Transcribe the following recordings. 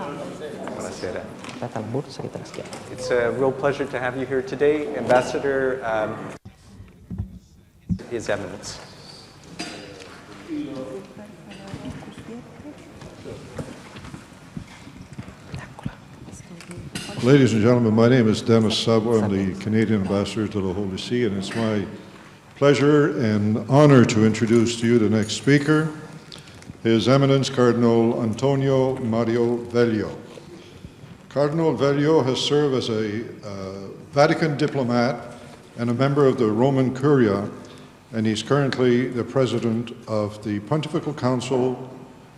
Buonasera. Buonasera. It's a real pleasure to have you here today, Ambassador, His Eminence. Ladies and gentlemen, my name is Dennis Sabo. I'm the Canadian Ambassador to the Holy See, and it's my pleasure and honor to introduce to you the next speaker, His Eminence Cardinal Antonio Mario Vegliò. Cardinal Vegliò has served as a Vatican diplomat and a member of the Roman Curia, and he's currently the president of the Pontifical Council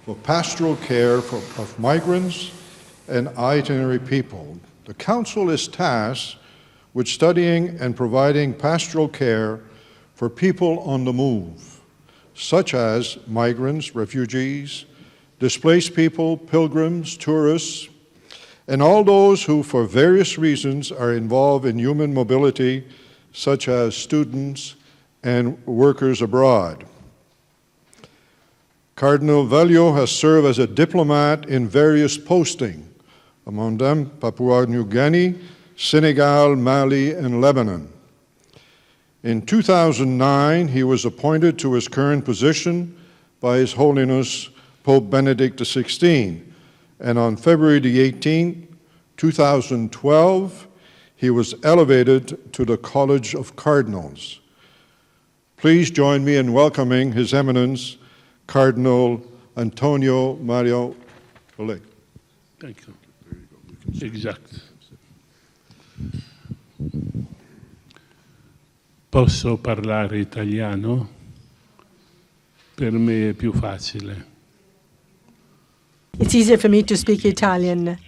for Pastoral Care of Migrants and Itinerant people. The Council is tasked with studying and providing pastoral care for people on the move, such as migrants, refugees, displaced people, pilgrims, tourists, and all those who, for various reasons, are involved in human mobility, such as students and workers abroad. Cardinal Vegliò has served as a diplomat in various postings, among them Papua New Guinea, Senegal, Mali, and Lebanon. In 2009, he was appointed to his current position by His Holiness Pope Benedict XVI, and on February the 18th, 2012, he was elevated to the College of Cardinals. Please join me in welcoming His Eminence, Cardinal Antonio Mario Vegliò. Thank you. Exact. Posso parlare italiano? Per me è più facile. It's easier for me to speak Italian.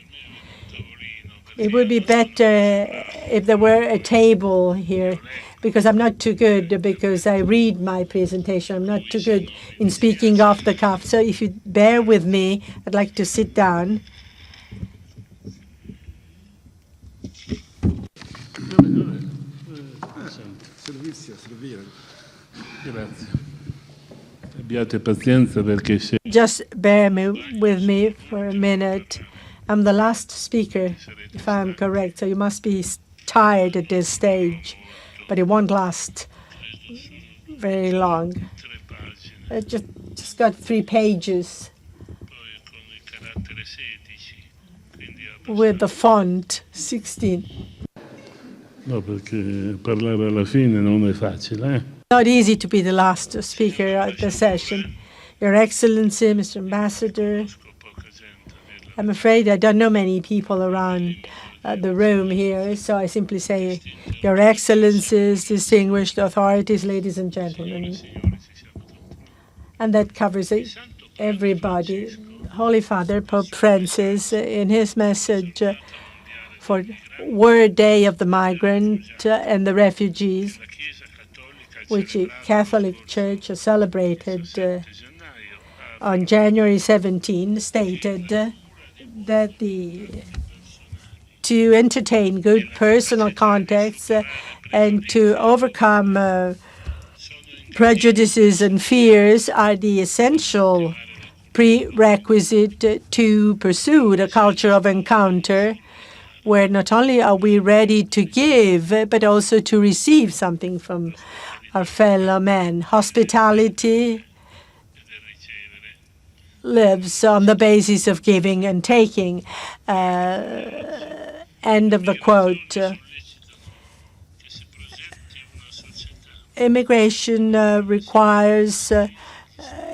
It would be better if there were a table here, because I'm not too good, because I read my presentation. I'm not too good in speaking off the cuff. So if you bear with me, I'd like to sit down. Just bear with me for a minute. I'm the last speaker, if I'm correct, so you must be tired at this stage, but it won't last very long. I just got 3 pages with the font 16. No, perché parlare alla fine non è facile, Not easy to be the last speaker at the session. Your Excellency, Mr. Ambassador, I'm afraid I don't know many people around the room here, so I simply say, Your Excellencies, distinguished authorities, ladies and gentlemen. And that covers everybody. Holy Father, Pope Francis, in his message for World Day of the Migrant and the Refugees, which the Catholic Church has celebrated on January 17, stated that to entertain good personal contacts and to overcome prejudices and fears are the essential prerequisite to pursue the culture of encounter, where not only are we ready to give, but also to receive something from our fellow men. Hospitality lives on the basis of giving and taking. End of the quote. Immigration requires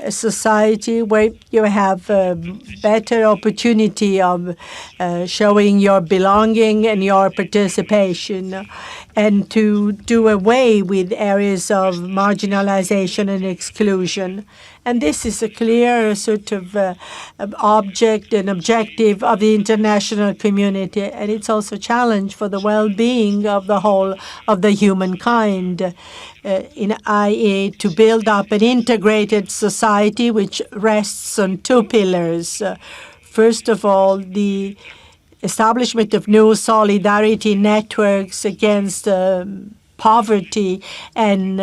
a society where you have a better opportunity of showing your belonging and your participation, and to do away with areas of marginalization and exclusion. And this is a clear sort of object and objective of the international community, and it's also a challenge for the well-being of the whole of the humankind. In IA, to build up an integrated society which rests on 2 pillars. First of all, the establishment of new solidarity networks against poverty and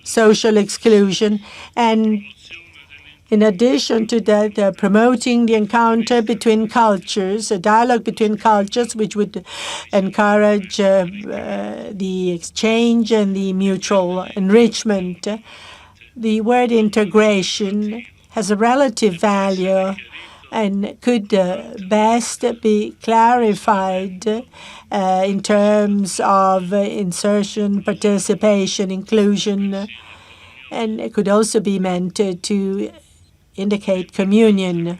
social exclusion, and In addition to that, promoting the encounter between cultures, a dialogue between cultures, which would encourage the exchange and the mutual enrichment. The word integration has a relative value and could best be clarified in terms of insertion, participation, inclusion, and it could also be meant to indicate communion.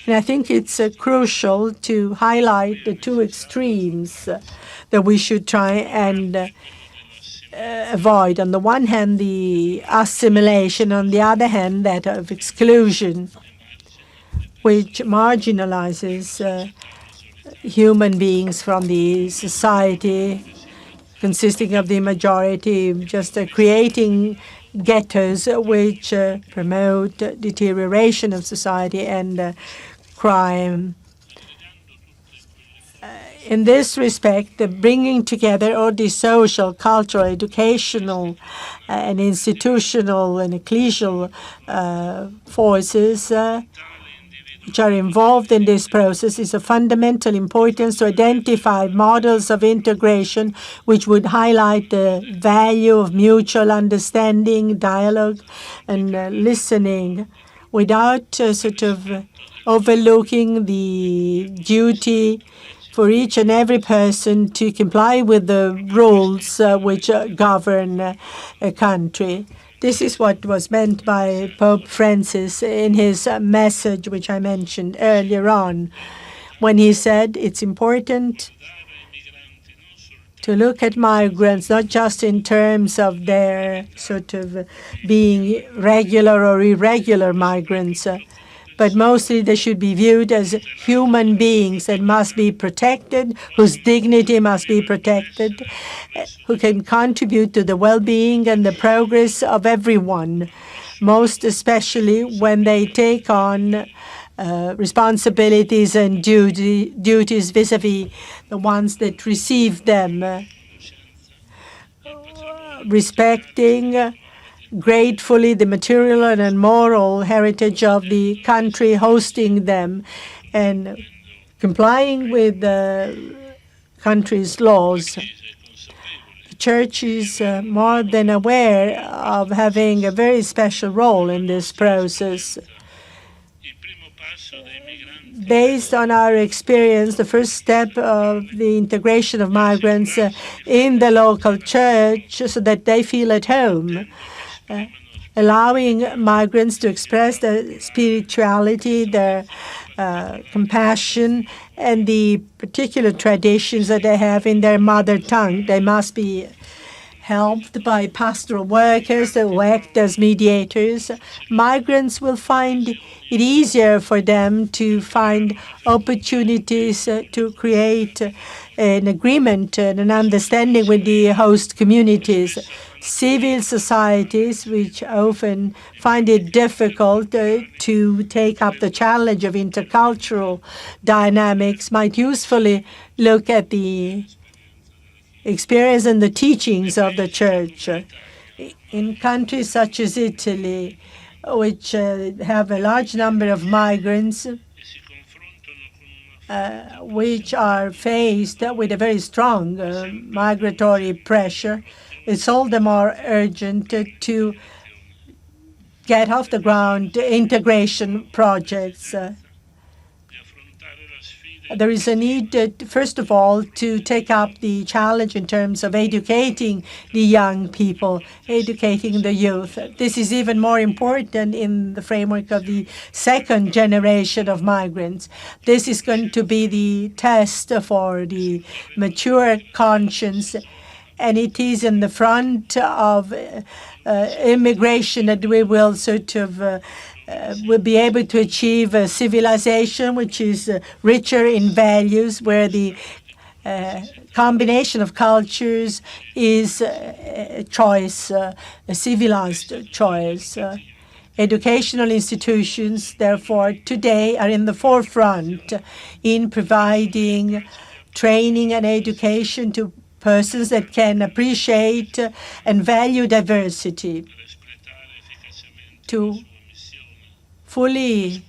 And I think it's crucial to highlight the two extremes that we should try and avoid. On the one hand, the assimilation, on the other hand, that of exclusion, which marginalizes human beings from the society consisting of the majority, just creating ghettos which promote deterioration of society and crime. In this respect, the bringing together all the social, cultural, educational, and institutional and ecclesial forces which are involved in this process is of fundamental importance to identify models of integration which would highlight the value of mutual understanding, dialogue, and listening without sort of overlooking the duty for each and every person to comply with the rules which govern a country. This is what was meant by Pope Francis in his message, which I mentioned earlier on, when he said it's important to look at migrants not just in terms of their sort of being regular or irregular migrants, but mostly they should be viewed as human beings that must be protected, whose dignity must be protected, who can contribute to the well-being and the progress of everyone, most especially when they take on responsibilities and duties vis-à-vis the ones that receive them, respecting gratefully the material and moral heritage of the country hosting them and complying with the country's laws. The Church is more than aware of having a very special role in this process. Based on our experience, the first step of the integration of migrants in the local church so that they feel at home, allowing migrants to express their spirituality, their compassion, and the particular traditions that they have in their mother tongue. They must be helped by pastoral workers who act as mediators. Migrants will find it easier for them to find opportunities to create an agreement and an understanding with the host communities. Civil societies, which often find it difficult to take up the challenge of intercultural dynamics, might usefully look at the experience and the teachings of the Church. In countries such as Italy, which have a large number of migrants, which are faced with a very strong migratory pressure, it's all the more urgent to get off the ground integration projects. There is a need, first of all, to take up the challenge in terms of educating the young people, educating the youth. This is even more important in the framework of the second generation of migrants. This is going to be the test for the mature conscience, and it is in the front of immigration that we will sort of will be able to achieve a civilization which is richer in values, where the combination of cultures is a choice, a civilized choice. Educational institutions, therefore, today are in the forefront in providing training and education to persons that can appreciate and value diversity, to fully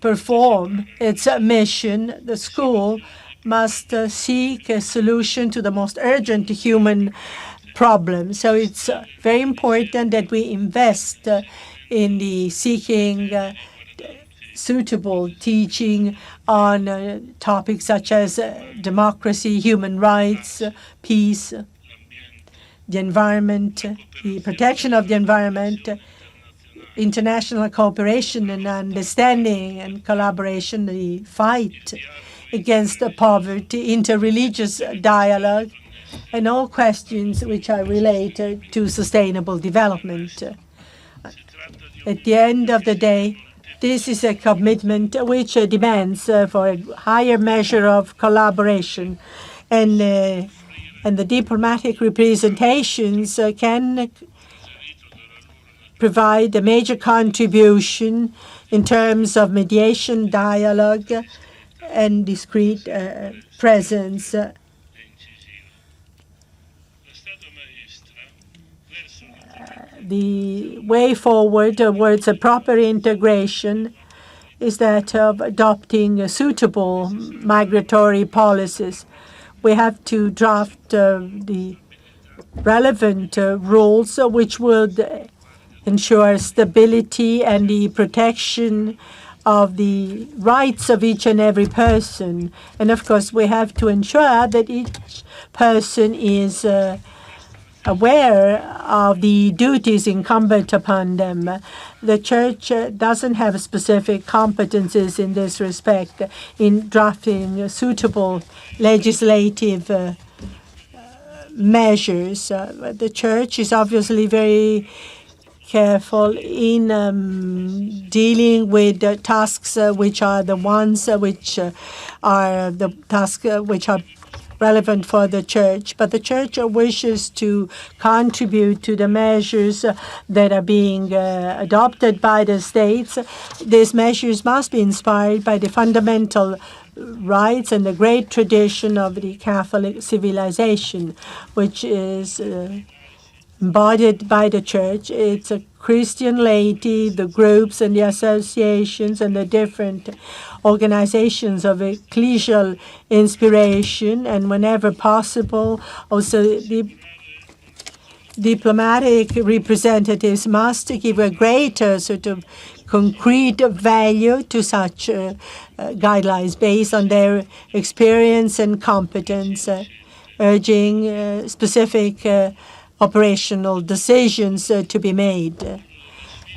perform its mission, the school must seek a solution to the most urgent human problem. So it's very important that we invest in the seeking suitable teaching on topics such as democracy, human rights, peace, the environment, the protection of the environment, international cooperation and understanding and collaboration, the fight against poverty, interreligious dialogue, and all questions which are related to sustainable development. At the end of the day, this is a commitment which demands for a higher measure of collaboration, and the diplomatic representations can provide a major contribution in terms of mediation, dialogue, and discreet presence. The way forward towards a proper integration is that of adopting suitable migratory policies. We have to draft the relevant rules which would ensure stability and the protection of the rights of each and every person. And of course, we have to ensure that each person is aware of the duties incumbent upon them. The Church doesn't have specific competences in this respect in drafting suitable legislative measures. The Church is obviously very careful in dealing with the tasks which are the ones which are the tasks which are relevant for the Church, but the Church wishes to contribute to the measures that are being adopted by the states. These measures must be inspired by the fundamental rights and the great tradition of the Catholic civilization, which is embodied by the Church. It's a Christian laity, the groups and the associations and the different organizations of ecclesial inspiration, and whenever possible, also the diplomatic representatives must give a greater sort of concrete value to such guidelines based on their experience and competence, urging specific operational decisions to be made.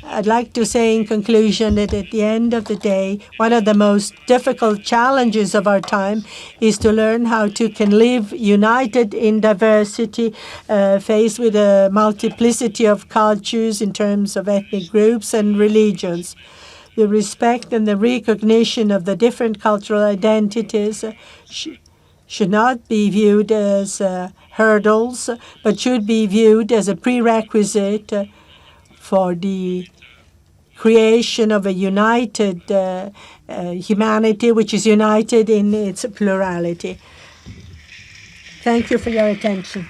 I'd like to say in conclusion that at the end of the day, one of the most difficult challenges of our time is to learn how to can live united in diversity, faced with a multiplicity of cultures in terms of ethnic groups and religions. The respect and the recognition of the different cultural identities should not be viewed as hurdles, but should be viewed as a prerequisite for the creation of a united humanity, which is united in its plurality. Thank you for your attention.